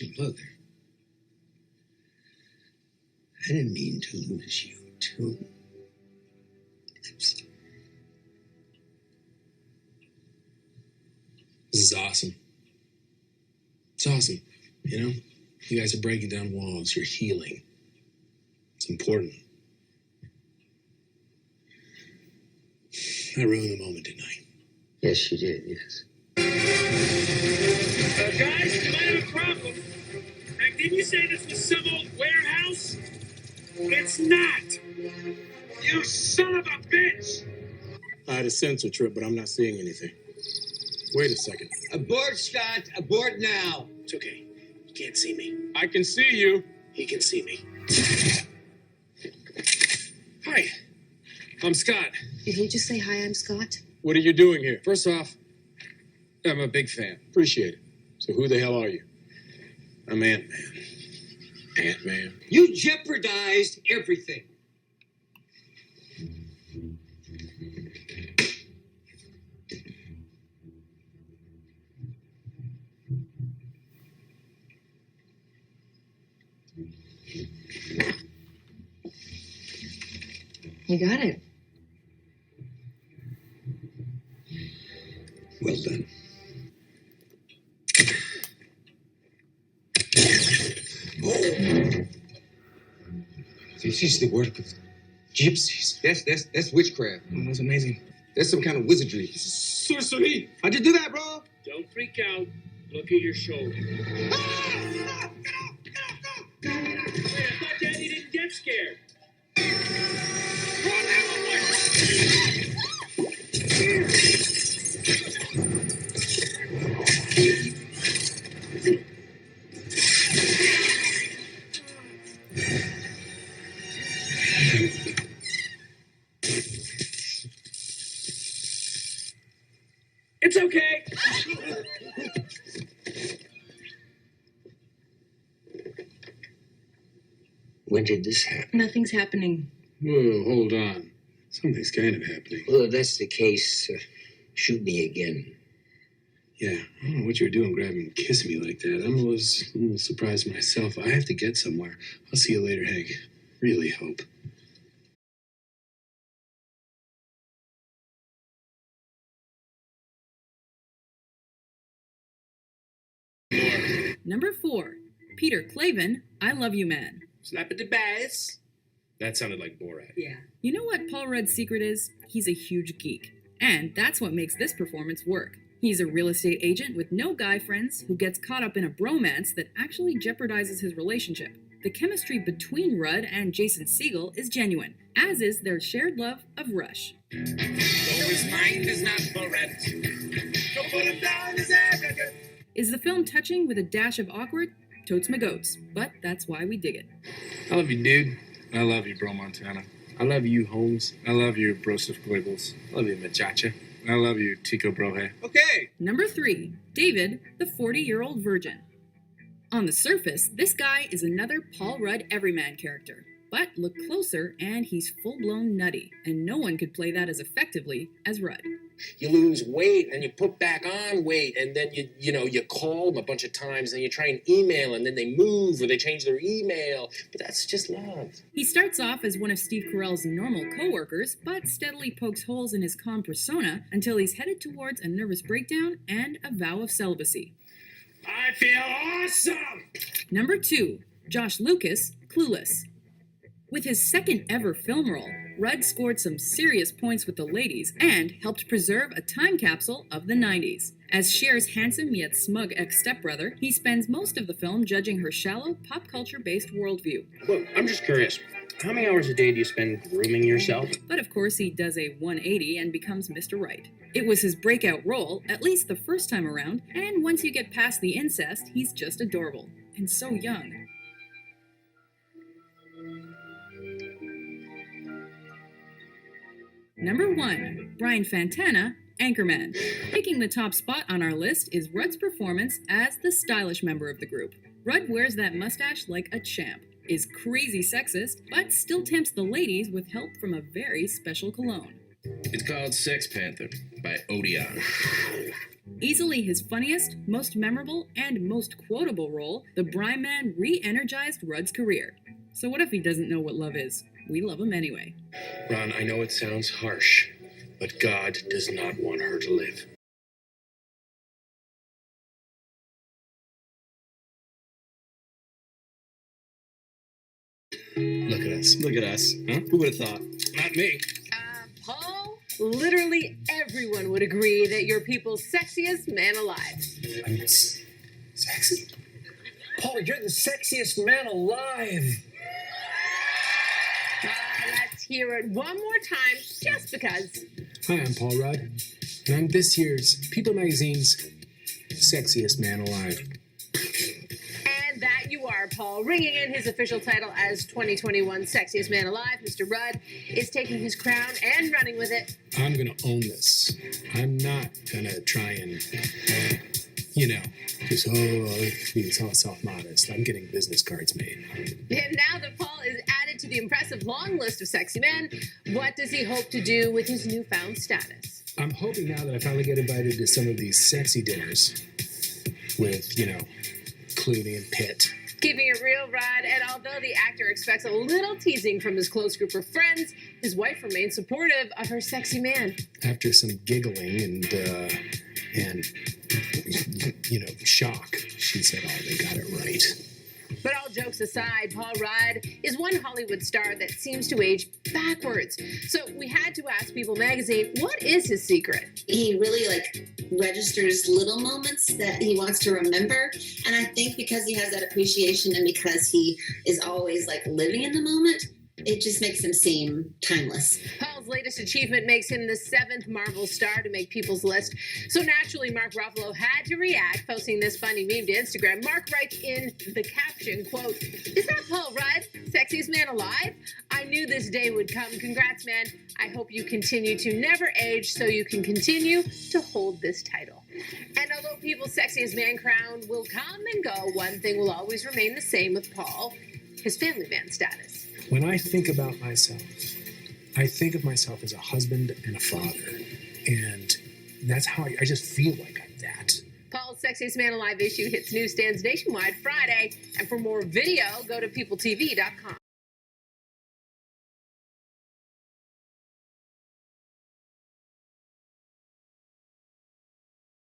Your mother. I didn't mean to lose you, too. This is awesome. It's awesome, you know? You guys are breaking down walls. You're healing. It's important. I ruined the moment, didn't I? Yes, you did, yes. Guys, you might have a problem. Didn't you say this was some old warehouse? It's not. You son of a bitch! I had a sensor trip, but I'm not seeing anything. Wait a second. Abort, Scott. Abort now. It's okay. You can't see me. I can see you. He can see me. Hi. I'm Scott. Did he just say, hi, I'm Scott? What are you doing here? First off, I'm a big fan. Appreciate it. So who the hell are you? I'm Ant-Man. Ant-Man. You jeopardized everything. You got it. Well done. This is the work of gypsies. That's witchcraft. Oh, that's amazing. That's some kind of wizardry. Sorcery. How'd you do that, bro? Don't freak out. Look at your shoulder. Wait, I thought Daddy didn't get scared. It's okay. When did this happen? Nothing's happening. Whoa, hold on. Something's kind of happening. Well, if that's the case, shoot me again. Yeah, I don't know what you were doing grabbing and kissing me like that. I'm a little surprised myself. I have to get somewhere. I'll see you later, Hank. Really hope. Number 4, Peter Clavin, I Love You Man. Slap at the bass. That sounded like Borat. Yeah. You know what Paul Rudd's secret is? He's a huge geek. And that's what makes this performance work. He's a real estate agent with no guy friends who gets caught up in a bromance that actually jeopardizes his relationship. The chemistry between Rudd and Jason Segel is genuine, as is their shared love of Rush. Though his mind is not correct. Don't put him down as arrogant. Is the film touching with a dash of awkward? Totes my goats, but that's why we dig it. I love you, dude. I love you, Bro Montana. I love you, Holmes. I love you, Broseph Goebbels. I love you, Machacha. I love you, Tico Brohe. Okay. Number 3, David, the 40-year-old virgin. On the surface, this guy is another Paul Rudd everyman character. But look closer and he's full-blown nutty, and no one could play that as effectively as Rudd. You lose weight and you put back on weight, and then you call them a bunch of times and you try and email and then they move or they change their email. But that's just love. He starts off as one of Steve Carell's normal co-workers, but steadily pokes holes in his calm persona until he's headed towards a nervous breakdown and a vow of celibacy. I feel awesome. Number 2, Josh Lucas, Clueless. With his second ever film role, Rudd scored some serious points with the ladies and helped preserve a time capsule of the 90s. As Cher's handsome yet smug ex-stepbrother, he spends most of the film judging her shallow, pop culture-based worldview. Well, I'm just curious. How many hours a day do you spend grooming yourself? But of course he does a 180 and becomes Mr. Right. It was his breakout role, at least the first time around, and once you get past the incest, he's just adorable. And so young. Number 1, Brian Fantana, Anchorman. Taking the top spot on our list is Rudd's performance as the stylish member of the group. Rudd wears that mustache like a champ, is crazy sexist, but still tempts the ladies with help from a very special cologne. It's called Sex Panther by Odeon. Easily his funniest, most memorable, and most quotable role, the Brime Man re-energized Rudd's career. So what if he doesn't know what love is? We love him anyway. Ron, I know it sounds harsh, but God does not want her to live. Look at us. Look at us. Huh? Who would have thought? Not me. Paul, literally everyone would agree that you're people's sexiest man alive. I'm sexy. Paul, you're the sexiest man alive. Let's hear it one more time, just because. Hi, I'm Paul Rudd, and I'm this year's People Magazine's sexiest man alive. And that you are, Paul. Ringing in his official title as 2021 Sexiest Man Alive, Mr. Rudd is taking his crown and running with it. I'm gonna own this. I'm not gonna try and, just, be self-modest. I'm getting business cards made. And now that Paul is added to the impressive long list of sexy men, what does he hope to do with his newfound status? I'm hoping now that I finally get invited to some of these sexy dinners with, Clooney and Pitt. Keeping it real, Rod, and although the actor expects a little teasing from his close group of friends, his wife remains supportive of her sexy man. After some giggling and shock, she said, "Oh, they got it right." But all jokes aside, Paul Rudd is one Hollywood star that seems to age backwards. So we had to ask People Magazine, what is his secret? He really registers little moments that he wants to remember. And I think because he has that appreciation and because he is always living in the moment, it just makes him seem timeless. Paul's latest achievement makes him the 7th Marvel star to make People's List. So naturally, Mark Ruffalo had to react, posting this funny meme to Instagram. Mark writes in the caption, quote, "Is that Paul Rudd, sexiest man alive? I knew this day would come. Congrats, man. I hope you continue to never age so you can continue to hold this title." And although People's Sexiest Man crown will come and go, one thing will always remain the same with Paul, his family man status. When I think about myself, I think of myself as a husband and a father. And that's how I just feel like I'm that. Paul's Sexiest Man Alive issue hits newsstands nationwide Friday. And for more video, go to peopletv.com.